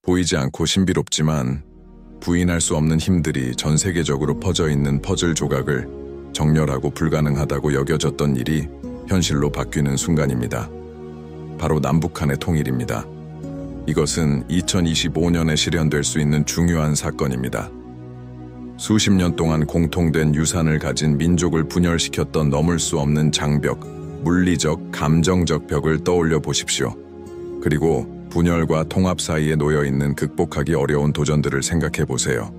보이지 않고 신비롭지만 부인할 수 없는 힘들이 전 세계적으로 퍼져 있는 퍼즐 조각을 정렬하고 불가능하다고 여겨졌던 일이 현실로 바뀌는 순간입니다. 바로 남북한의 통일입니다. 이것은 2025년에 실현될 수 있는 중요한 사건입니다. 수십 년 동안 공통된 유산을 가진 민족을 분열시켰던 넘을 수 없는 장벽, 물리적, 감정적 벽을 떠올려 보십시오. 그리고 분열과 통합 사이에 놓여있는 극복하기 어려운 도전들을 생각해 보세요.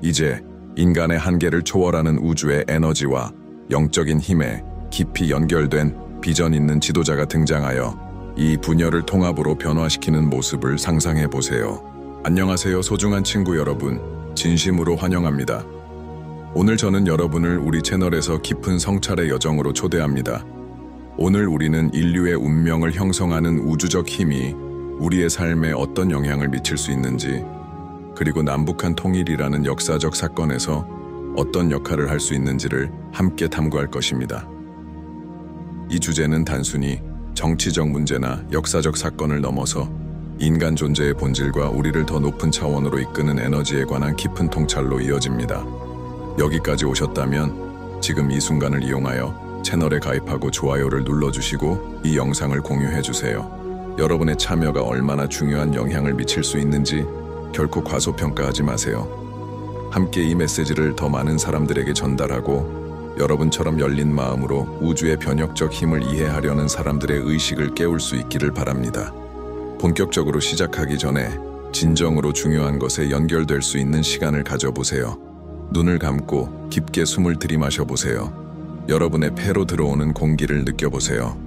이제 인간의 한계를 초월하는 우주의 에너지와 영적인 힘에 깊이 연결된 비전 있는 지도자가 등장하여 이 분열을 통합으로 변화시키는 모습을 상상해 보세요. 안녕하세요, 소중한 친구 여러분. 진심으로 환영합니다. 오늘 저는 여러분을 우리 채널에서 깊은 성찰의 여정으로 초대합니다. 오늘 우리는 인류의 운명을 형성하는 우주적 힘이 우리의 삶에 어떤 영향을 미칠 수 있는지, 그리고 남북한 통일이라는 역사적 사건에서 어떤 역할을 할 수 있는지를 함께 탐구할 것입니다. 이 주제는 단순히 정치적 문제나 역사적 사건을 넘어서 인간 존재의 본질과 우리를 더 높은 차원으로 이끄는 에너지에 관한 깊은 통찰로 이어집니다. 여기까지 오셨다면 지금 이 순간을 이용하여 채널에 가입하고 좋아요를 눌러주시고 이 영상을 공유해주세요. 여러분의 참여가 얼마나 중요한 영향을 미칠 수 있는지 결코 과소평가하지 마세요. 함께 이 메시지를 더 많은 사람들에게 전달하고 여러분처럼 열린 마음으로 우주의 변혁적 힘을 이해하려는 사람들의 의식을 깨울 수 있기를 바랍니다. 본격적으로 시작하기 전에 진정으로 중요한 것에 연결될 수 있는 시간을 가져보세요. 눈을 감고 깊게 숨을 들이마셔 보세요. 여러분의 폐로 들어오는 공기를 느껴보세요.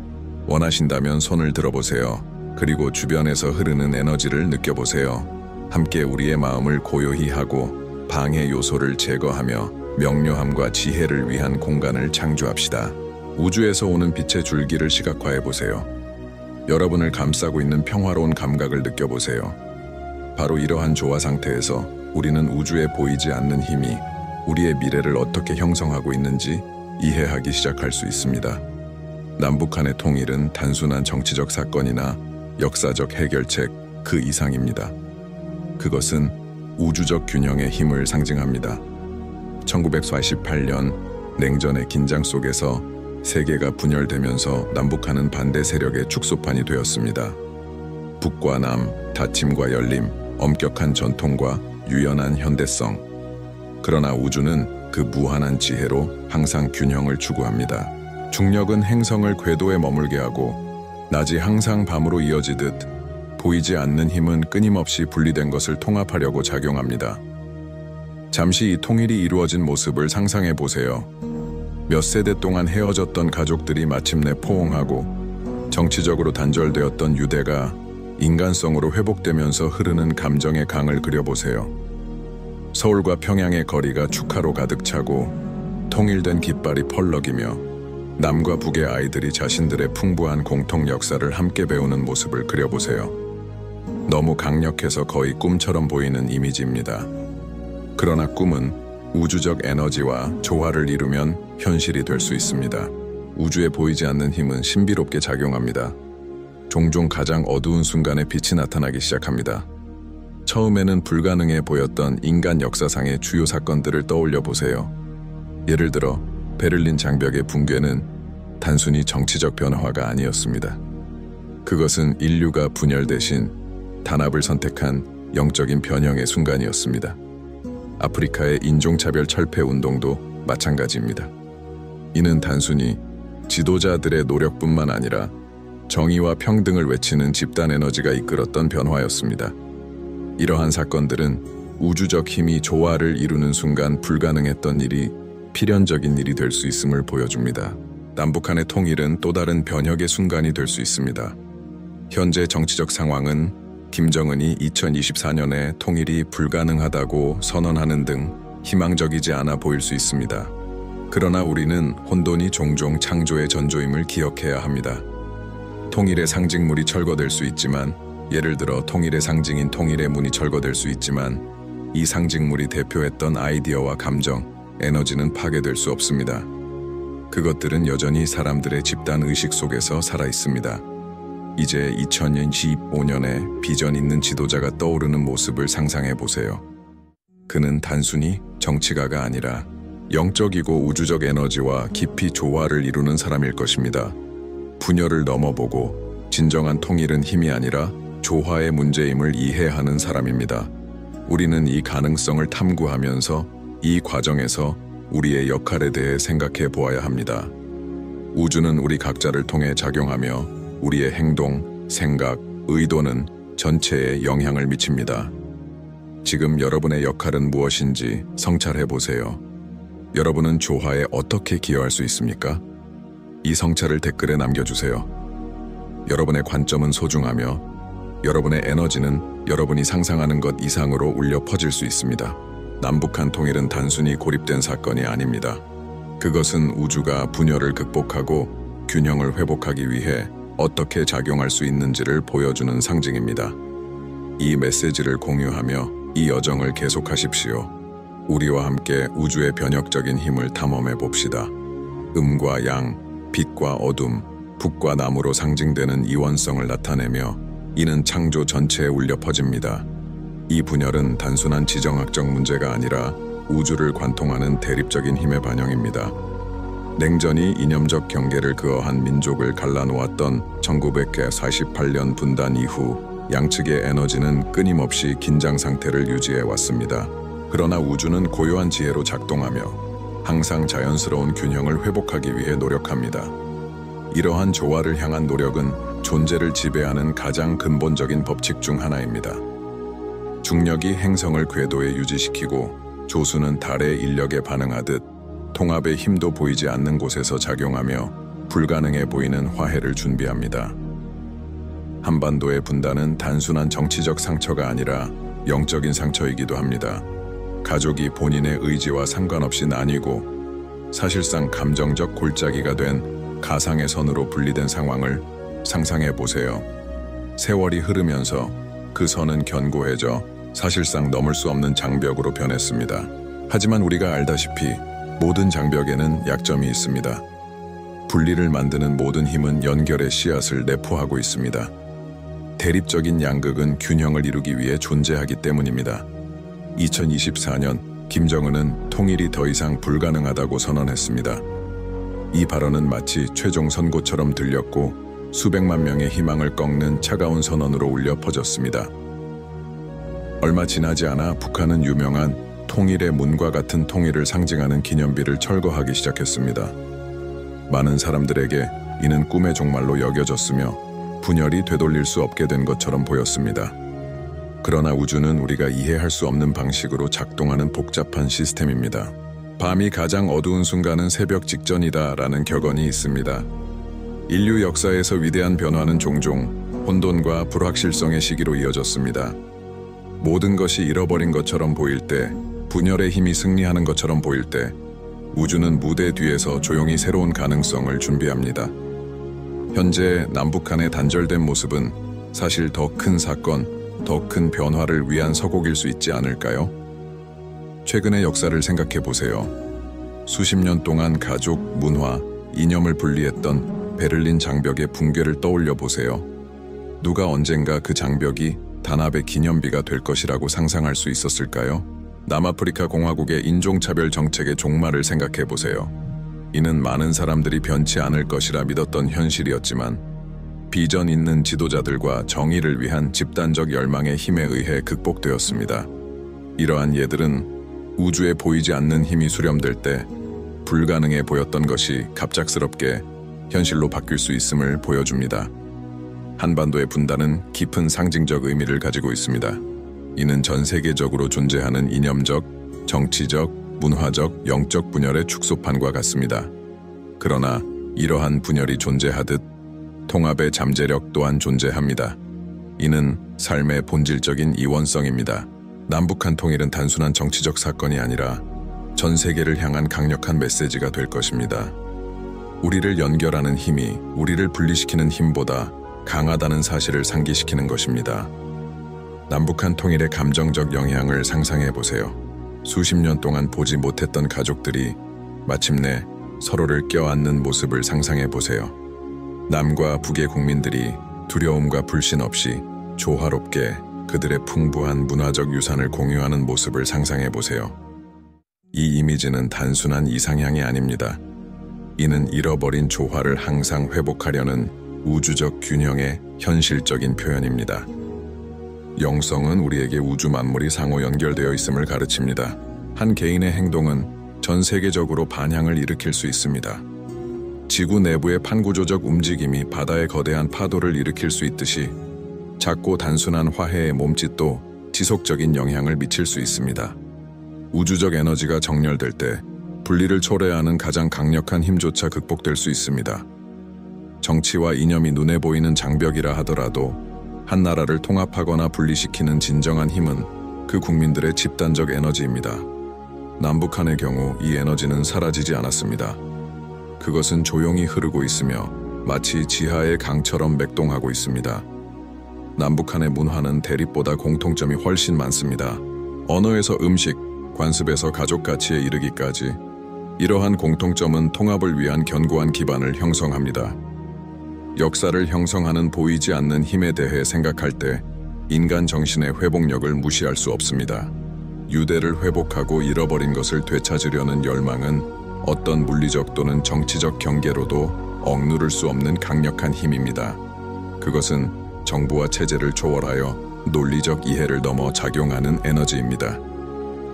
원하신다면 손을 들어보세요. 그리고 주변에서 흐르는 에너지를 느껴보세요. 함께 우리의 마음을 고요히 하고 방해 요소를 제거하며 명료함과 지혜를 위한 공간을 창조합시다. 우주에서 오는 빛의 줄기를 시각화해 보세요. 여러분을 감싸고 있는 평화로운 감각을 느껴보세요. 바로 이러한 조화 상태에서 우리는 우주에 보이지 않는 힘이 우리의 미래를 어떻게 형성하고 있는지 이해하기 시작할 수 있습니다. 남북한의 통일은 단순한 정치적 사건이나 역사적 해결책 그 이상입니다. 그것은 우주적 균형의 힘을 상징합니다. 1948년 냉전의 긴장 속에서 세계가 분열되면서 남북한은 반대 세력의 축소판이 되었습니다. 북과 남, 다짐과 열림, 엄격한 전통과 유연한 현대성. 그러나 우주는 그 무한한 지혜로 항상 균형을 추구합니다. 중력은 행성을 궤도에 머물게 하고 낮이 항상 밤으로 이어지듯 보이지 않는 힘은 끊임없이 분리된 것을 통합하려고 작용합니다. 잠시 이 통일이 이루어진 모습을 상상해 보세요. 몇 세대 동안 헤어졌던 가족들이 마침내 포옹하고 정치적으로 단절되었던 유대가 인간성으로 회복되면서 흐르는 감정의 강을 그려보세요. 서울과 평양의 거리가 축하로 가득 차고 통일된 깃발이 펄럭이며 남과 북의 아이들이 자신들의 풍부한 공통 역사를 함께 배우는 모습을 그려보세요. 너무 강력해서 거의 꿈처럼 보이는 이미지입니다. 그러나 꿈은 우주적 에너지와 조화를 이루면 현실이 될 수 있습니다. 우주에 보이지 않는 힘은 신비롭게 작용합니다. 종종 가장 어두운 순간에 빛이 나타나기 시작합니다. 처음에는 불가능해 보였던 인간 역사상의 주요 사건들을 떠올려 보세요. 예를 들어 베를린 장벽의 붕괴는 단순히 정치적 변화가 아니었습니다. 그것은 인류가 분열 대신 단합을 선택한 영적인 변형의 순간이었습니다. 아프리카의 인종차별 철폐 운동도 마찬가지입니다. 이는 단순히 지도자들의 노력뿐만 아니라 정의와 평등을 외치는 집단 에너지가 이끌었던 변화였습니다. 이러한 사건들은 우주적 힘이 조화를 이루는 순간 불가능했던 일이 필연적인 일이 될 수 있음을 보여줍니다. 남북한의 통일은 또 다른 변혁의 순간이 될 수 있습니다. 현재 정치적 상황은 김정은이 2024년에 통일이 불가능하다고 선언하는 등 희망적이지 않아 보일 수 있습니다. 그러나 우리는 혼돈이 종종 창조의 전조임을 기억해야 합니다. 통일의 상징물이 철거될 수 있지만, 예를 들어 통일의 상징인 통일의 문이 철거될 수 있지만, 이 상징물이 대표했던 아이디어와 감정, 에너지는 파괴될 수 없습니다. 그것들은 여전히 사람들의 집단 의식 속에서 살아 있습니다. 이제 2025년에 비전 있는 지도자가 떠오르는 모습을 상상해 보세요. 그는 단순히 정치가가 아니라 영적이고 우주적 에너지와 깊이 조화를 이루는 사람일 것입니다. 분열을 넘어보고 진정한 통일은 힘이 아니라 조화의 문제임을 이해하는 사람입니다. 우리는 이 가능성을 탐구하면서 이 과정에서 우리의 역할에 대해 생각해 보아야 합니다. 우주는 우리 각자를 통해 작용하며 우리의 행동, 생각, 의도는 전체에 영향을 미칩니다. 지금 여러분의 역할은 무엇인지 성찰해 보세요. 여러분은 조화에 어떻게 기여할 수 있습니까? 이 성찰을 댓글에 남겨주세요. 여러분의 관점은 소중하며 여러분의 에너지는 여러분이 상상하는 것 이상으로 울려 퍼질 수 있습니다. 남북한 통일은 단순히 고립된 사건이 아닙니다. 그것은 우주가 분열을 극복하고 균형을 회복하기 위해 어떻게 작용할 수 있는지를 보여주는 상징입니다. 이 메시지를 공유하며 이 여정을 계속하십시오. 우리와 함께 우주의 변혁적인 힘을 탐험해 봅시다. 음과 양, 빛과 어둠, 북과 남으로 상징되는 이원성을 나타내며 이는 창조 전체에 울려 퍼집니다. 이 분열은 단순한 지정학적 문제가 아니라 우주를 관통하는 대립적인 힘의 반영입니다. 냉전이 이념적 경계를 그어한 민족을 갈라놓았던 1948년 분단 이후 양측의 에너지는 끊임없이 긴장 상태를 유지해 왔습니다. 그러나 우주는 고요한 지혜로 작동하며 항상 자연스러운 균형을 회복하기 위해 노력합니다. 이러한 조화를 향한 노력은 존재를 지배하는 가장 근본적인 법칙 중 하나입니다. 중력이 행성을 궤도에 유지시키고 조수는 달의 인력에 반응하듯 통합의 힘도 보이지 않는 곳에서 작용하며 불가능해 보이는 화해를 준비합니다. 한반도의 분단은 단순한 정치적 상처가 아니라 영적인 상처이기도 합니다. 가족이 본인의 의지와 상관없이 나뉘고 사실상 감정적 골짜기가 된 가상의 선으로 분리된 상황을 상상해 보세요. 세월이 흐르면서 그 선은 견고해져 사실상 넘을 수 없는 장벽으로 변했습니다. 하지만 우리가 알다시피 모든 장벽에는 약점이 있습니다. 분리를 만드는 모든 힘은 연결의 씨앗을 내포하고 있습니다. 대립적인 양극은 균형을 이루기 위해 존재하기 때문입니다. 2024년 김정은은 통일이 더 이상 불가능하다고 선언했습니다. 이 발언은 마치 최종 선고처럼 들렸고 수백만 명의 희망을 꺾는 차가운 선언으로 울려 퍼졌습니다. 얼마 지나지 않아 북한은 유명한 통일의 문과 같은 통일을 상징하는 기념비를 철거하기 시작했습니다. 많은 사람들에게 이는 꿈의 종말로 여겨졌으며 분열이 되돌릴 수 없게 된 것처럼 보였습니다. 그러나 우주는 우리가 이해할 수 없는 방식으로 작동하는 복잡한 시스템입니다. 밤이 가장 어두운 순간은 새벽 직전이다라는 격언이 있습니다. 인류 역사에서 위대한 변화는 종종 혼돈과 불확실성의 시기로 이어졌습니다. 모든 것이 잃어버린 것처럼 보일 때, 분열의 힘이 승리하는 것처럼 보일 때, 우주는 무대 뒤에서 조용히 새로운 가능성을 준비합니다. 현재 남북한의 단절된 모습은 사실 더 큰 사건, 더 큰 변화를 위한 서곡일 수 있지 않을까요? 최근의 역사를 생각해 보세요. 수십 년 동안 가족, 문화, 이념을 분리했던 베를린 장벽의 붕괴를 떠올려 보세요. 누가 언젠가 그 장벽이 단합의 기념비가 될 것이라고 상상할 수 있었을까요? 남아프리카 공화국의 인종차별 정책의 종말을 생각해 보세요. 이는 많은 사람들이 변치 않을 것이라 믿었던 현실이었지만 비전 있는 지도자들과 정의를 위한 집단적 열망의 힘에 의해 극복되었습니다. 이러한 예들은 우주에 보이지 않는 힘이 수렴될 때 불가능해 보였던 것이 갑작스럽게 현실로 바뀔 수 있음을 보여줍니다. 한반도의 분단은 깊은 상징적 의미를 가지고 있습니다. 이는 전 세계적으로 존재하는 이념적, 정치적, 문화적, 영적 분열의 축소판과 같습니다. 그러나 이러한 분열이 존재하듯 통합의 잠재력 또한 존재합니다. 이는 삶의 본질적인 이원성입니다. 남북한 통일은 단순한 정치적 사건이 아니라 전 세계를 향한 강력한 메시지가 될 것입니다. 우리를 연결하는 힘이 우리를 분리시키는 힘보다 강하다는 사실을 상기시키는 것입니다. 남북한 통일의 감정적 영향을 상상해 보세요. 수십 년 동안 보지 못했던 가족들이 마침내 서로를 껴안는 모습을 상상해 보세요. 남과 북의 국민들이 두려움과 불신 없이 조화롭게 그들의 풍부한 문화적 유산을 공유하는 모습을 상상해 보세요. 이 이미지는 단순한 이상향이 아닙니다. 이는 잃어버린 조화를 항상 회복하려는 우주적 균형의 현실적인 표현입니다. 영성은 우리에게 우주 만물이 상호 연결되어 있음을 가르칩니다. 한 개인의 행동은 전 세계적으로 반향을 일으킬 수 있습니다. 지구 내부의 판구조적 움직임이 바다의 거대한 파도를 일으킬 수 있듯이 작고 단순한 화해의 몸짓도 지속적인 영향을 미칠 수 있습니다. 우주적 에너지가 정렬될 때 분리를 초래하는 가장 강력한 힘조차 극복될 수 있습니다. 정치와 이념이 눈에 보이는 장벽이라 하더라도 한 나라를 통합하거나 분리시키는 진정한 힘은 그 국민들의 집단적 에너지입니다. 남북한의 경우 이 에너지는 사라지지 않았습니다. 그것은 조용히 흐르고 있으며 마치 지하의 강처럼 맥동하고 있습니다. 남북한의 문화는 대립보다 공통점이 훨씬 많습니다. 언어에서 음식, 관습에서 가족 가치에 이르기까지 이러한 공통점은 통합을 위한 견고한 기반을 형성합니다. 역사를 형성하는 보이지 않는 힘에 대해 생각할 때 인간 정신의 회복력을 무시할 수 없습니다. 유대를 회복하고 잃어버린 것을 되찾으려는 열망은 어떤 물리적 또는 정치적 경계로도 억누를 수 없는 강력한 힘입니다. 그것은 정부와 체제를 초월하여 논리적 이해를 넘어 작용하는 에너지입니다.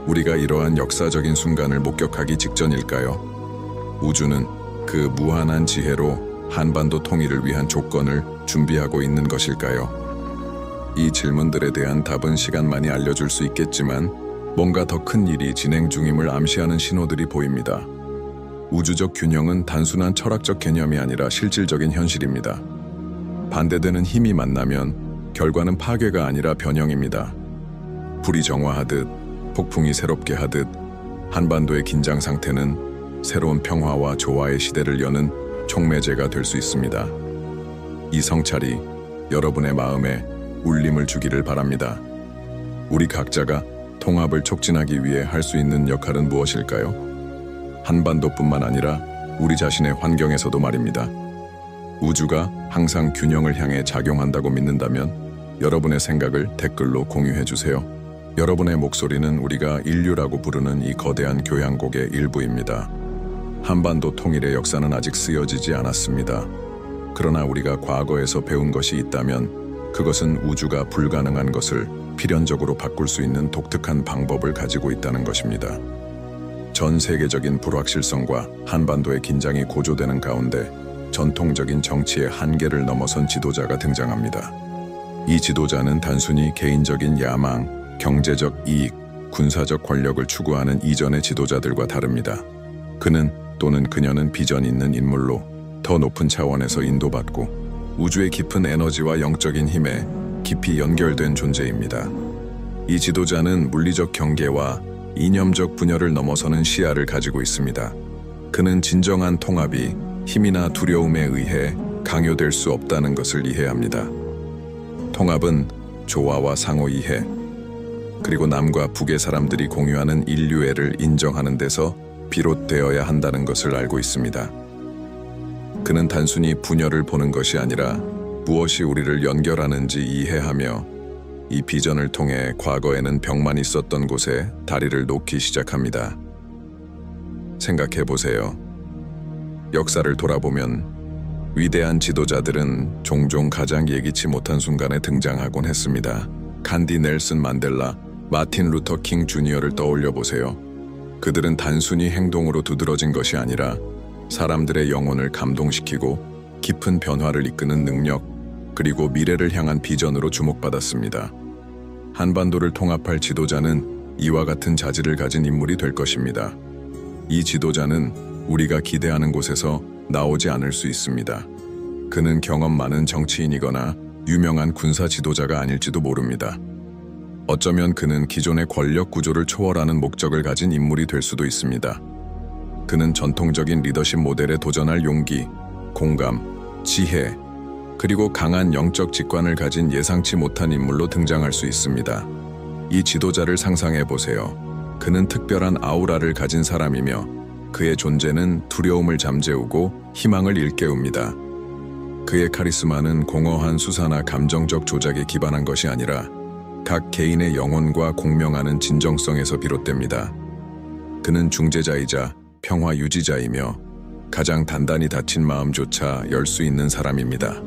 우리가 이러한 역사적인 순간을 목격하기 직전일까요? 우주는 그 무한한 지혜로 한반도 통일을 위한 조건을 준비하고 있는 것일까요? 이 질문들에 대한 답은 시간만이 알려줄 수 있겠지만 뭔가 더 큰 일이 진행 중임을 암시하는 신호들이 보입니다. 우주적 균형은 단순한 철학적 개념이 아니라 실질적인 현실입니다. 반대되는 힘이 만나면 결과는 파괴가 아니라 변형입니다. 불이 정화하듯 폭풍이 새롭게 하듯 한반도의 긴장 상태는 새로운 평화와 조화의 시대를 여는 촉매제가 될 수 있습니다. 이 성찰이 여러분의 마음에 울림을 주기를 바랍니다. 우리 각자가 통합을 촉진하기 위해 할 수 있는 역할은 무엇일까요? 한반도뿐만 아니라 우리 자신의 환경에서도 말입니다. 우주가 항상 균형을 향해 작용한다고 믿는다면 여러분의 생각을 댓글로 공유해 주세요. 여러분의 목소리는 우리가 인류라고 부르는 이 거대한 교향곡의 일부입니다. 한반도 통일의 역사는 아직 쓰여지지 않았습니다. 그러나 우리가 과거에서 배운 것이 있다면 그것은 우주가 불가능한 것을 필연적으로 바꿀 수 있는 독특한 방법을 가지고 있다는 것입니다. 전 세계적인 불확실성과 한반도의 긴장이 고조되는 가운데 전통적인 정치의 한계를 넘어선 지도자가 등장합니다. 이 지도자는 단순히 개인적인 야망, 경제적 이익, 군사적 권력을 추구하는 이전의 지도자들과 다릅니다. 그는 또는 그녀는 비전 있는 인물로 더 높은 차원에서 인도받고 우주의 깊은 에너지와 영적인 힘에 깊이 연결된 존재입니다. 이 지도자는 물리적 경계와 이념적 분열을 넘어서는 시야를 가지고 있습니다. 그는 진정한 통합이 힘이나 두려움에 의해 강요될 수 없다는 것을 이해합니다. 통합은 조화와 상호 이해, 그리고 남과 북의 사람들이 공유하는 인류애를 인정하는 데서 비롯되어야 한다는 것을 알고 있습니다. 그는 단순히 분열을 보는 것이 아니라 무엇이 우리를 연결하는지 이해하며 이 비전을 통해 과거에는 벽만 있었던 곳에 다리를 놓기 시작합니다. 생각해 보세요. 역사를 돌아보면 위대한 지도자들은 종종 가장 예기치 못한 순간에 등장하곤 했습니다. 간디, 넬슨 만델라, 마틴 루터 킹 주니어를 떠올려 보세요. 그들은 단순히 행동으로 두드러진 것이 아니라 사람들의 영혼을 감동시키고 깊은 변화를 이끄는 능력, 그리고 미래를 향한 비전으로 주목받았습니다. 한반도를 통합할 지도자는 이와 같은 자질을 가진 인물이 될 것입니다. 이 지도자는 우리가 기대하는 곳에서 나오지 않을 수 있습니다. 그는 경험 많은 정치인이거나 유명한 군사 지도자가 아닐지도 모릅니다. 어쩌면 그는 기존의 권력 구조를 초월하는 목적을 가진 인물이 될 수도 있습니다. 그는 전통적인 리더십 모델에 도전할 용기, 공감, 지혜, 그리고 강한 영적 직관을 가진 예상치 못한 인물로 등장할 수 있습니다. 이 지도자를 상상해 보세요. 그는 특별한 아우라를 가진 사람이며 그의 존재는 두려움을 잠재우고 희망을 일깨웁니다. 그의 카리스마는 공허한 수사나 감정적 조작에 기반한 것이 아니라 각 개인의 영혼과 공명하는 진정성에서 비롯됩니다. 그는 중재자이자 평화 유지자이며 가장 단단히 닫힌 마음조차 열 수 있는 사람입니다.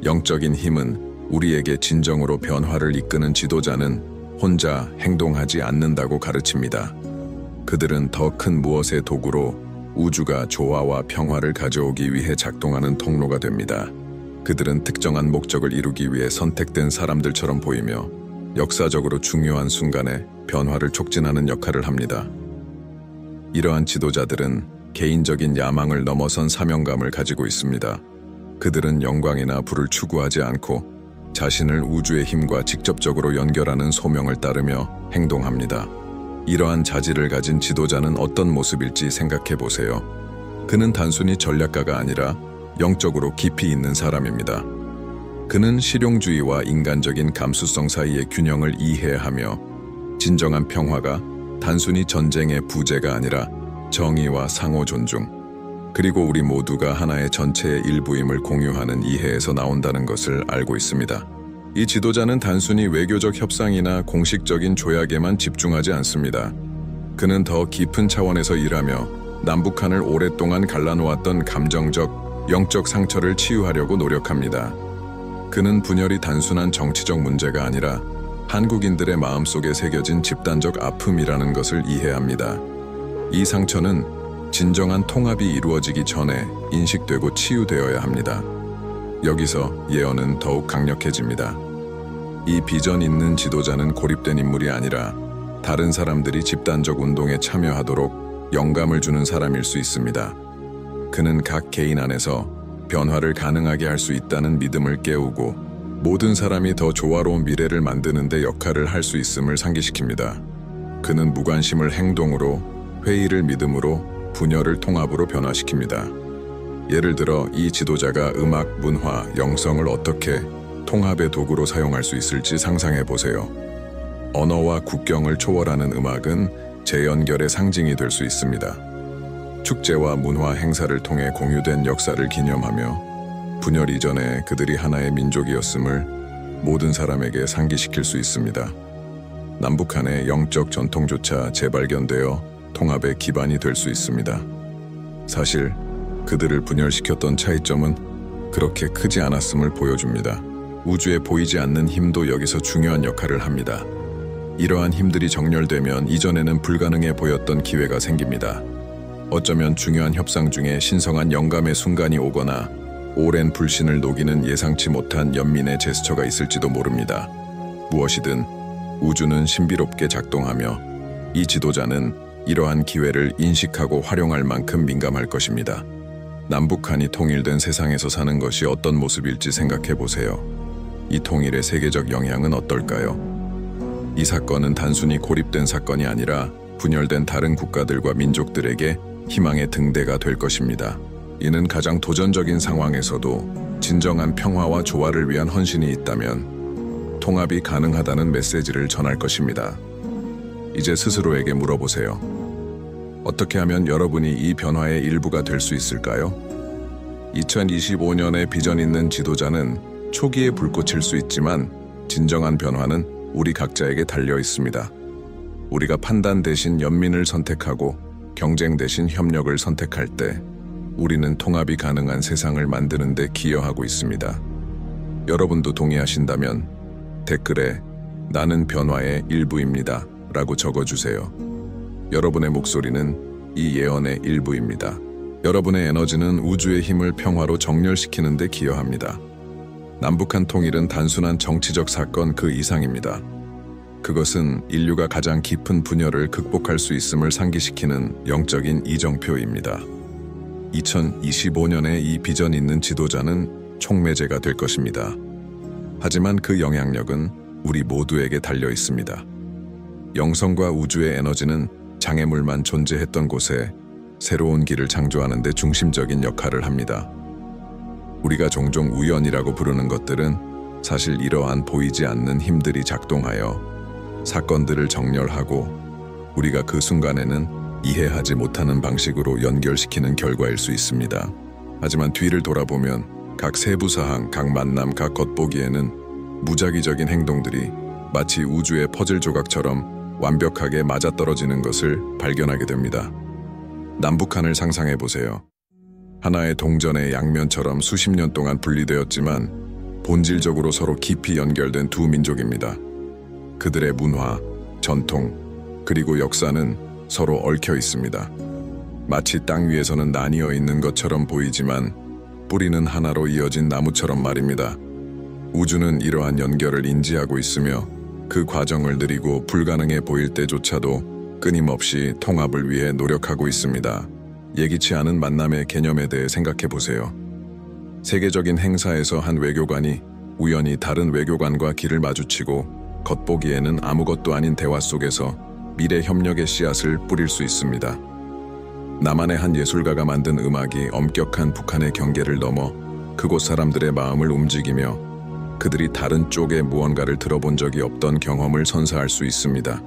영적인 힘은 우리에게 진정으로 변화를 이끄는 지도자는 혼자 행동하지 않는다고 가르칩니다. 그들은 더 큰 무엇의 도구로 우주가 조화와 평화를 가져오기 위해 작동하는 통로가 됩니다. 그들은 특정한 목적을 이루기 위해 선택된 사람들처럼 보이며 역사적으로 중요한 순간에 변화를 촉진하는 역할을 합니다. 이러한 지도자들은 개인적인 야망을 넘어선 사명감을 가지고 있습니다. 그들은 영광이나 부를 추구하지 않고 자신을 우주의 힘과 직접적으로 연결하는 소명을 따르며 행동합니다. 이러한 자질을 가진 지도자는 어떤 모습일지 생각해 보세요. 그는 단순히 전략가가 아니라 영적으로 깊이 있는 사람입니다. 그는 실용주의와 인간적인 감수성 사이의 균형을 이해하며 진정한 평화가 단순히 전쟁의 부재가 아니라 정의와 상호 존중, 그리고 우리 모두가 하나의 전체의 일부임을 공유하는 이해에서 나온다는 것을 알고 있습니다. 이 지도자는 단순히 외교적 협상이나 공식적인 조약에만 집중하지 않습니다. 그는 더 깊은 차원에서 일하며 남북한을 오랫동안 갈라놓았던 감정적, 영적 상처를 치유하려고 노력합니다. 그는 분열이 단순한 정치적 문제가 아니라 한국인들의 마음속에 새겨진 집단적 아픔이라는 것을 이해합니다. 이 상처는 진정한 통합이 이루어지기 전에 인식되고 치유되어야 합니다. 여기서 예언은 더욱 강력해집니다. 이 비전 있는 지도자는 고립된 인물이 아니라 다른 사람들이 집단적 운동에 참여하도록 영감을 주는 사람일 수 있습니다. 그는 각 개인 안에서 변화를 가능하게 할 수 있다는 믿음을 깨우고 모든 사람이 더 조화로운 미래를 만드는 데 역할을 할 수 있음을 상기시킵니다. 그는 무관심을 행동으로, 회의를 믿음으로, 분열을 통합으로 변화시킵니다. 예를 들어 이 지도자가 음악, 문화, 영성을 어떻게 통합의 도구로 사용할 수 있을지 상상해 보세요. 언어와 국경을 초월하는 음악은 재연결의 상징이 될 수 있습니다. 축제와 문화 행사를 통해 공유된 역사를 기념하며 분열 이전에 그들이 하나의 민족이었음을 모든 사람에게 상기시킬 수 있습니다. 남북한의 영적 전통조차 재발견되어 통합의 기반이 될 수 있습니다. 사실 그들을 분열시켰던 차이점은 그렇게 크지 않았음을 보여줍니다. 우주에 보이지 않는 힘도 여기서 중요한 역할을 합니다. 이러한 힘들이 정렬되면 이전에는 불가능해 보였던 기회가 생깁니다. 어쩌면 중요한 협상 중에 신성한 영감의 순간이 오거나 오랜 불신을 녹이는 예상치 못한 연민의 제스처가 있을지도 모릅니다. 무엇이든 우주는 신비롭게 작동하며 이 지도자는 이러한 기회를 인식하고 활용할 만큼 민감할 것입니다. 남북한이 통일된 세상에서 사는 것이 어떤 모습일지 생각해 보세요. 이 통일의 세계적 영향은 어떨까요? 이 사건은 단순히 고립된 사건이 아니라 분열된 다른 국가들과 민족들에게 희망의 등대가 될 것입니다. 이는 가장 도전적인 상황에서도 진정한 평화와 조화를 위한 헌신이 있다면 통합이 가능하다는 메시지를 전할 것입니다. 이제 스스로에게 물어보세요. 어떻게 하면 여러분이 이 변화의 일부가 될 수 있을까요? 2025년의 비전 있는 지도자는 초기에 불꽃일 수 있지만 진정한 변화는 우리 각자에게 달려 있습니다. 우리가 판단 대신 연민을 선택하고 경쟁 대신 협력을 선택할 때 우리는 통합이 가능한 세상을 만드는 데 기여하고 있습니다. 여러분도 동의하신다면 댓글에 나는 변화의 일부입니다 라고 적어주세요. 여러분의 목소리는 이 예언의 일부입니다. 여러분의 에너지는 우주의 힘을 평화로 정렬시키는 데 기여합니다. 남북한 통일은 단순한 정치적 사건 그 이상입니다. 그것은 인류가 가장 깊은 분열을 극복할 수 있음을 상기시키는 영적인 이정표입니다. 2025년에 이 비전 있는 지도자는 촉매제가 될 것입니다. 하지만 그 영향력은 우리 모두에게 달려 있습니다. 영성과 우주의 에너지는 장애물만 존재했던 곳에 새로운 길을 창조하는 데 중심적인 역할을 합니다. 우리가 종종 우연이라고 부르는 것들은 사실 이러한 보이지 않는 힘들이 작동하여 사건들을 정렬하고 우리가 그 순간에는 이해하지 못하는 방식으로 연결시키는 결과일 수 있습니다. 하지만 뒤를 돌아보면 각 세부 사항, 각 만남, 각 겉보기에는 무작위적인 행동들이 마치 우주의 퍼즐 조각처럼 완벽하게 맞아떨어지는 것을 발견하게 됩니다. 남북한을 상상해 보세요. 하나의 동전의 양면처럼 수십 년 동안 분리되었지만 본질적으로 서로 깊이 연결된 두 민족입니다. 그들의 문화, 전통, 그리고 역사는 서로 얽혀 있습니다. 마치 땅 위에서는 나뉘어 있는 것처럼 보이지만 뿌리는 하나로 이어진 나무처럼 말입니다. 우주는 이러한 연결을 인지하고 있으며 그 과정을 느리고 불가능해 보일 때조차도 끊임없이 통합을 위해 노력하고 있습니다. 예기치 않은 만남의 개념에 대해 생각해 보세요. 세계적인 행사에서 한 외교관이 우연히 다른 외교관과 길을 마주치고 겉보기에는 아무것도 아닌 대화 속에서 미래 협력의 씨앗을 뿌릴 수 있습니다. 남한의 한 예술가가 만든 음악이 엄격한 북한의 경계를 넘어 그곳 사람들의 마음을 움직이며 그들이 다른 쪽의 무언가를 들어본 적이 없던 경험을 선사할 수 있습니다.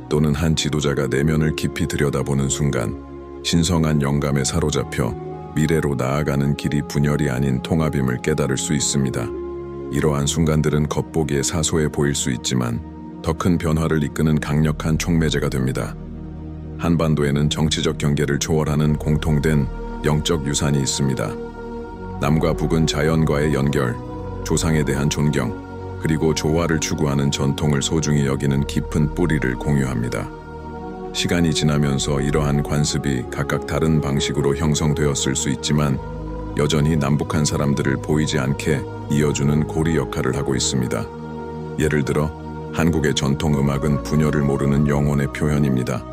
또는 한 지도자가 내면을 깊이 들여다보는 순간 신성한 영감에 사로잡혀 미래로 나아가는 길이 분열이 아닌 통합임을 깨달을 수 있습니다. 이러한 순간들은 겉보기에 사소해 보일 수 있지만 더 큰 변화를 이끄는 강력한 촉매제가 됩니다. 한반도에는 정치적 경계를 초월하는 공통된 영적 유산이 있습니다. 남과 북은 자연과의 연결, 조상에 대한 존경, 그리고 조화를 추구하는 전통을 소중히 여기는 깊은 뿌리를 공유합니다. 시간이 지나면서 이러한 관습이 각각 다른 방식으로 형성되었을 수 있지만 여전히 남북한 사람들을 보이지 않게 이어주는 고리 역할을 하고 있습니다. 예를 들어 한국의 전통 음악은 분열을 모르는 영혼의 표현입니다.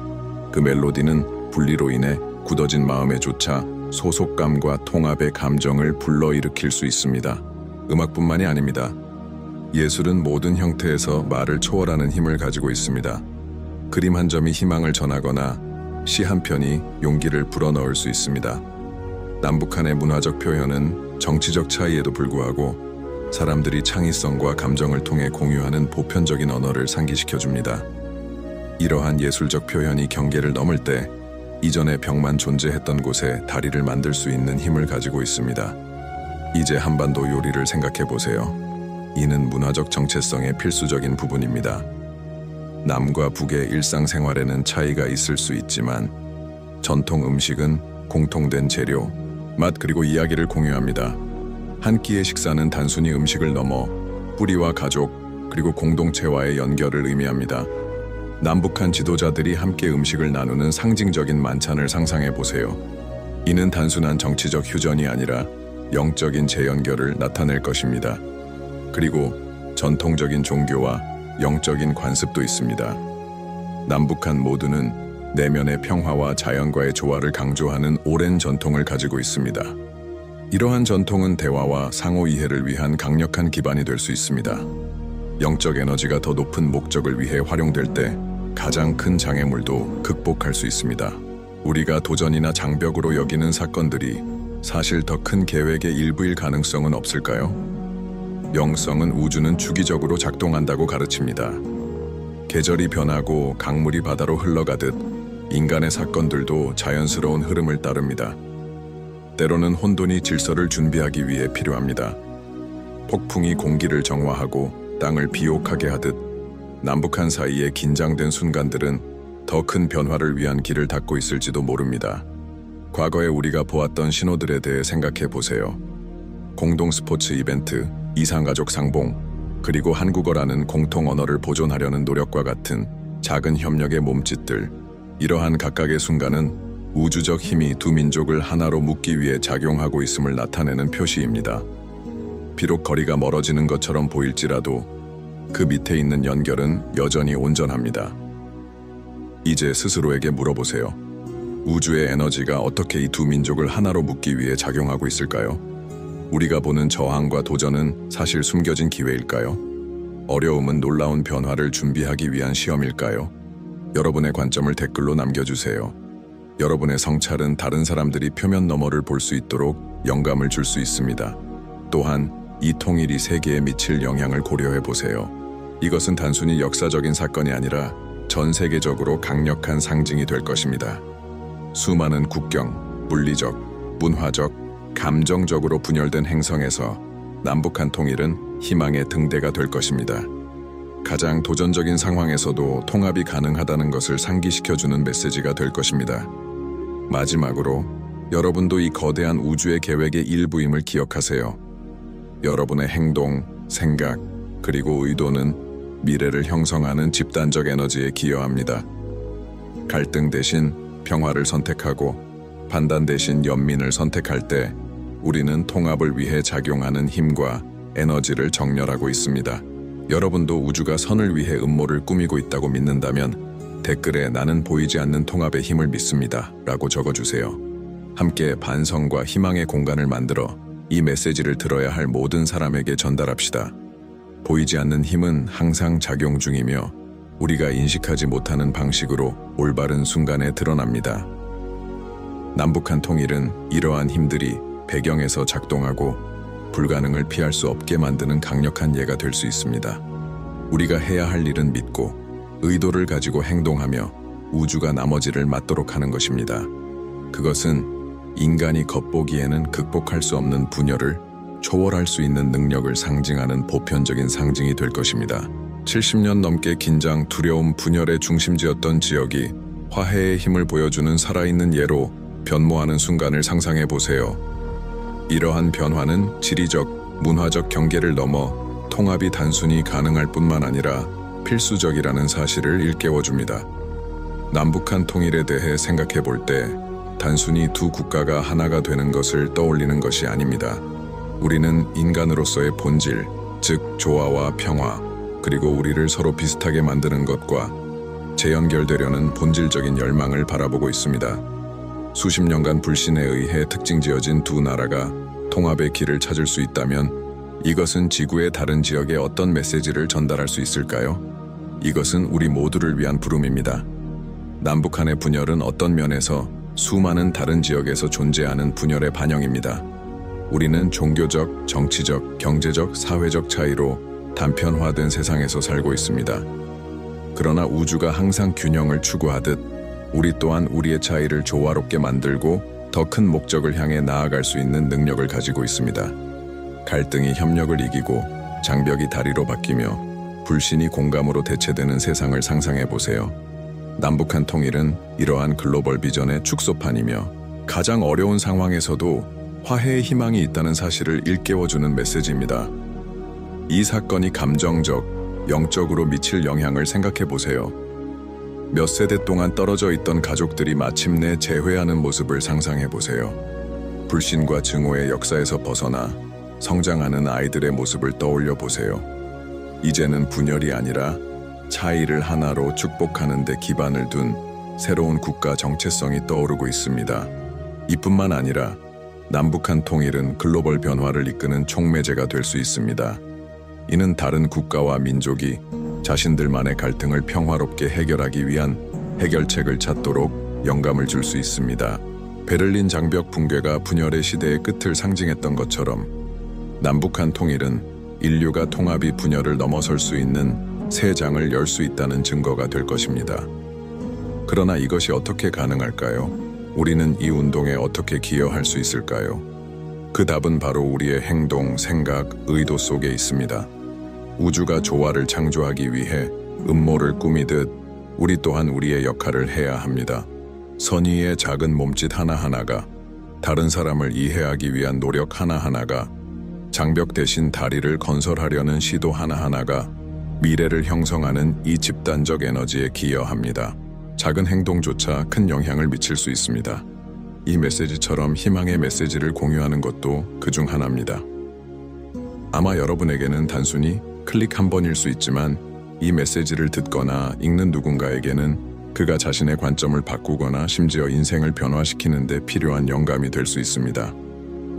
그 멜로디는 분리로 인해 굳어진 마음에조차 소속감과 통합의 감정을 불러일으킬 수 있습니다. 음악뿐만이 아닙니다. 예술은 모든 형태에서 말을 초월하는 힘을 가지고 있습니다. 그림 한 점이 희망을 전하거나 시 한 편이 용기를 불어넣을 수 있습니다. 남북한의 문화적 표현은 정치적 차이에도 불구하고 사람들이 창의성과 감정을 통해 공유하는 보편적인 언어를 상기시켜줍니다. 이러한 예술적 표현이 경계를 넘을 때 이전에 벽만 존재했던 곳에 다리를 만들 수 있는 힘을 가지고 있습니다. 이제 한반도 요리를 생각해 보세요. 이는 문화적 정체성의 필수적인 부분입니다. 남과 북의 일상생활에는 차이가 있을 수 있지만 전통 음식은 공통된 재료, 맛 그리고 이야기를 공유합니다. 한 끼의 식사는 단순히 음식을 넘어 뿌리와 가족 그리고 공동체와의 연결을 의미합니다. 남북한 지도자들이 함께 음식을 나누는 상징적인 만찬을 상상해 보세요. 이는 단순한 정치적 휴전이 아니라 영적인 재연결을 나타낼 것입니다. 그리고 전통적인 종교와 영적인 관습도 있습니다. 남북한 모두는 내면의 평화와 자연과의 조화를 강조하는 오랜 전통을 가지고 있습니다. 이러한 전통은 대화와 상호 이해를 위한 강력한 기반이 될 수 있습니다. 영적 에너지가 더 높은 목적을 위해 활용될 때 가장 큰 장애물도 극복할 수 있습니다. 우리가 도전이나 장벽으로 여기는 사건들이 사실 더 큰 계획의 일부일 가능성은 없을까요? 영성은 우주는 주기적으로 작동한다고 가르칩니다. 계절이 변하고 강물이 바다로 흘러가듯 인간의 사건들도 자연스러운 흐름을 따릅니다. 때로는 혼돈이 질서를 준비하기 위해 필요합니다. 폭풍이 공기를 정화하고 땅을 비옥하게 하듯 남북한 사이의 긴장된 순간들은 더 큰 변화를 위한 길을 닫고 있을지도 모릅니다. 과거에 우리가 보았던 신호들에 대해 생각해 보세요. 공동 스포츠 이벤트, 이상가족 상봉, 그리고 한국어라는 공통 언어를 보존하려는 노력과 같은 작은 협력의 몸짓들, 이러한 각각의 순간은 우주적 힘이 두 민족을 하나로 묶기 위해 작용하고 있음을 나타내는 표시입니다. 비록 거리가 멀어지는 것처럼 보일지라도 그 밑에 있는 연결은 여전히 온전합니다. 이제 스스로에게 물어보세요. 우주의 에너지가 어떻게 이 두 민족을 하나로 묶기 위해 작용하고 있을까요? 우리가 보는 저항과 도전은 사실 숨겨진 기회일까요? 어려움은 놀라운 변화를 준비하기 위한 시험일까요? 여러분의 관점을 댓글로 남겨주세요. 여러분의 성찰은 다른 사람들이 표면 너머를 볼 수 있도록 영감을 줄 수 있습니다. 또한 이 통일이 세계에 미칠 영향을 고려해 보세요. 이것은 단순히 역사적인 사건이 아니라 전 세계적으로 강력한 상징이 될 것입니다. 수많은 국경, 물리적, 문화적, 감정적으로 분열된 행성에서 남북한 통일은 희망의 등대가 될 것입니다. 가장 도전적인 상황에서도 통합이 가능하다는 것을 상기시켜주는 메시지가 될 것입니다. 마지막으로 여러분도 이 거대한 우주의 계획의 일부임을 기억하세요. 여러분의 행동, 생각, 그리고 의도는 미래를 형성하는 집단적 에너지에 기여합니다. 갈등 대신 평화를 선택하고 판단 대신 연민을 선택할 때 우리는 통합을 위해 작용하는 힘과 에너지를 정렬하고 있습니다. 여러분도 우주가 선을 위해 음모를 꾸미고 있다고 믿는다면 댓글에 나는 보이지 않는 통합의 힘을 믿습니다 라고 적어주세요. 함께 반성과 희망의 공간을 만들어 이 메시지를 들어야 할 모든 사람에게 전달합시다. 보이지 않는 힘은 항상 작용 중이며 우리가 인식하지 못하는 방식으로 올바른 순간에 드러납니다. 남북한 통일은 이러한 힘들이 배경에서 작동하고 불가능을 피할 수 없게 만드는 강력한 예가 될 수 있습니다. 우리가 해야 할 일은 믿고 의도를 가지고 행동하며 우주가 나머지를 맡도록 하는 것입니다. 그것은 인간이 겉보기에는 극복할 수 없는 분열을 초월할 수 있는 능력을 상징하는 보편적인 상징이 될 것입니다. 70년 넘게 긴장, 두려움, 분열의 중심지였던 지역이 화해의 힘을 보여주는 살아있는 예로 변모하는 순간을 상상해 보세요. 이러한 변화는 지리적, 문화적 경계를 넘어 통합이 단순히 가능할 뿐만 아니라 필수적이라는 사실을 일깨워줍니다. 남북한 통일에 대해 생각해 볼 때 단순히 두 국가가 하나가 되는 것을 떠올리는 것이 아닙니다. 우리는 인간으로서의 본질, 즉 조화와 평화, 그리고 우리를 서로 비슷하게 만드는 것과 재연결되려는 본질적인 열망을 바라보고 있습니다. 수십 년간 불신에 의해 특징지어진 두 나라가 통합의 길을 찾을 수 있다면 이것은 지구의 다른 지역에 어떤 메시지를 전달할 수 있을까요? 이것은 우리 모두를 위한 부름입니다. 남북한의 분열은 어떤 면에서 수많은 다른 지역에서 존재하는 분열의 반영입니다. 우리는 종교적, 정치적, 경제적, 사회적 차이로 단편화된 세상에서 살고 있습니다. 그러나 우주가 항상 균형을 추구하듯 우리 또한 우리의 차이를 조화롭게 만들고 더 큰 목적을 향해 나아갈 수 있는 능력을 가지고 있습니다. 갈등이 협력을 이기고 장벽이 다리로 바뀌며 불신이 공감으로 대체되는 세상을 상상해 보세요. 남북한 통일은 이러한 글로벌 비전의 축소판이며 가장 어려운 상황에서도 화해의 희망이 있다는 사실을 일깨워주는 메시지입니다. 이 사건이 감정적, 영적으로 미칠 영향을 생각해 보세요. 몇 세대 동안 떨어져 있던 가족들이 마침내 재회하는 모습을 상상해 보세요. 불신과 증오의 역사에서 벗어나 성장하는 아이들의 모습을 떠올려 보세요. 이제는 분열이 아니라 차이를 하나로 축복하는 데 기반을 둔 새로운 국가 정체성이 떠오르고 있습니다. 이뿐만 아니라 남북한 통일은 글로벌 변화를 이끄는 촉매제가 될 수 있습니다. 이는 다른 국가와 민족이 자신들만의 갈등을 평화롭게 해결하기 위한 해결책을 찾도록 영감을 줄 수 있습니다. 베를린 장벽 붕괴가 분열의 시대의 끝을 상징했던 것처럼 남북한 통일은 인류가 통합이 분열을 넘어설 수 있는 새 장을 열 수 있다는 증거가 될 것입니다. 그러나 이것이 어떻게 가능할까요? 우리는 이 운동에 어떻게 기여할 수 있을까요? 그 답은 바로 우리의 행동, 생각, 의도 속에 있습니다. 우주가 조화를 창조하기 위해 음모를 꾸미듯 우리 또한 우리의 역할을 해야 합니다. 선의의 작은 몸짓 하나하나가, 다른 사람을 이해하기 위한 노력 하나하나가, 장벽 대신 다리를 건설하려는 시도 하나하나가 미래를 형성하는 이 집단적 에너지에 기여합니다. 작은 행동조차 큰 영향을 미칠 수 있습니다. 이 메시지처럼 희망의 메시지를 공유하는 것도 그중 하나입니다. 아마 여러분에게는 단순히 클릭 한 번일 수 있지만 이 메시지를 듣거나 읽는 누군가에게는 그가 자신의 관점을 바꾸거나 심지어 인생을 변화시키는 데 필요한 영감이 될 수 있습니다.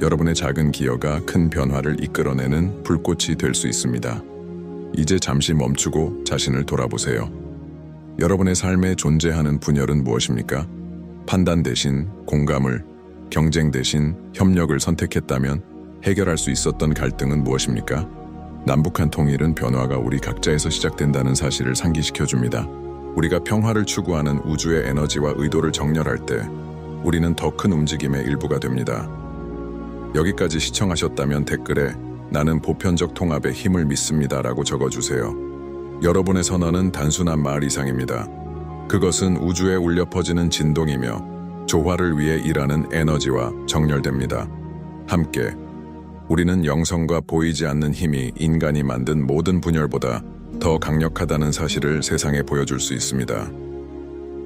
여러분의 작은 기여가 큰 변화를 이끌어내는 불꽃이 될 수 있습니다. 이제 잠시 멈추고 자신을 돌아보세요. 여러분의 삶에 존재하는 분열은 무엇입니까? 판단 대신 공감을, 경쟁 대신 협력을 선택했다면 해결할 수 있었던 갈등은 무엇입니까? 남북한 통일은 변화가 우리 각자에서 시작된다는 사실을 상기시켜줍니다. 우리가 평화를 추구하는 우주의 에너지와 의도를 정렬할 때 우리는 더 큰 움직임의 일부가 됩니다. 여기까지 시청하셨다면 댓글에 나는 보편적 통합의 힘을 믿습니다라고 적어주세요. 여러분의 선언은 단순한 말 이상입니다. 그것은 우주에 울려 퍼지는 진동이며 조화를 위해 일하는 에너지와 정렬됩니다. 함께 우리는 영성과 보이지 않는 힘이 인간이 만든 모든 분열보다 더 강력하다는 사실을 세상에 보여줄 수 있습니다.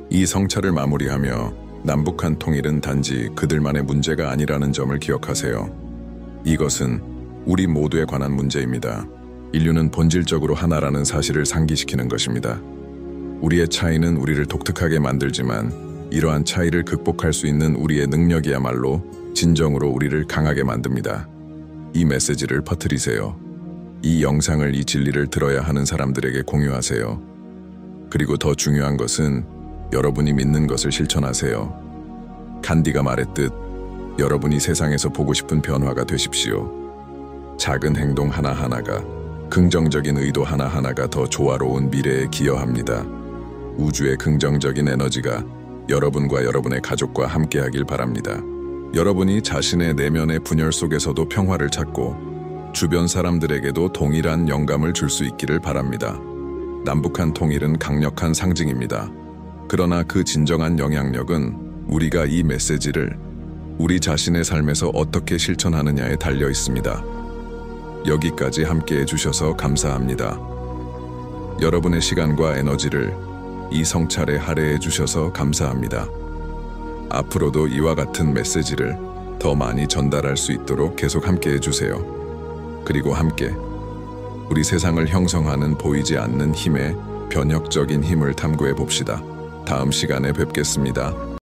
이 성찰을 마무리하며 남북한 통일은 단지 그들만의 문제가 아니라는 점을 기억하세요. 이것은 우리 모두에 관한 문제입니다. 인류는 본질적으로 하나라는 사실을 상기시키는 것입니다. 우리의 차이는 우리를 독특하게 만들지만 이러한 차이를 극복할 수 있는 우리의 능력이야말로 진정으로 우리를 강하게 만듭니다. 이 메시지를 퍼뜨리세요. 이 영상을, 이 진리를 들어야 하는 사람들에게 공유하세요. 그리고 더 중요한 것은 여러분이 믿는 것을 실천하세요. 간디가 말했듯 여러분이 세상에서 보고 싶은 변화가 되십시오. 작은 행동 하나하나가, 긍정적인 의도 하나하나가 더 조화로운 미래에 기여합니다. 우주의 긍정적인 에너지가 여러분과 여러분의 가족과 함께하길 바랍니다. 여러분이 자신의 내면의 분열 속에서도 평화를 찾고 주변 사람들에게도 동일한 영감을 줄 수 있기를 바랍니다. 남북한 통일은 강력한 상징입니다. 그러나 그 진정한 영향력은 우리가 이 메시지를 우리 자신의 삶에서 어떻게 실천하느냐에 달려 있습니다. 여기까지 함께 해주셔서 감사합니다. 여러분의 시간과 에너지를 이 성찰에 할애해 주셔서 감사합니다. 앞으로도 이와 같은 메시지를 더 많이 전달할 수 있도록 계속 함께 해주세요. 그리고 함께 우리 세상을 형성하는 보이지 않는 힘의 변혁적인 힘을 탐구해 봅시다. 다음 시간에 뵙겠습니다.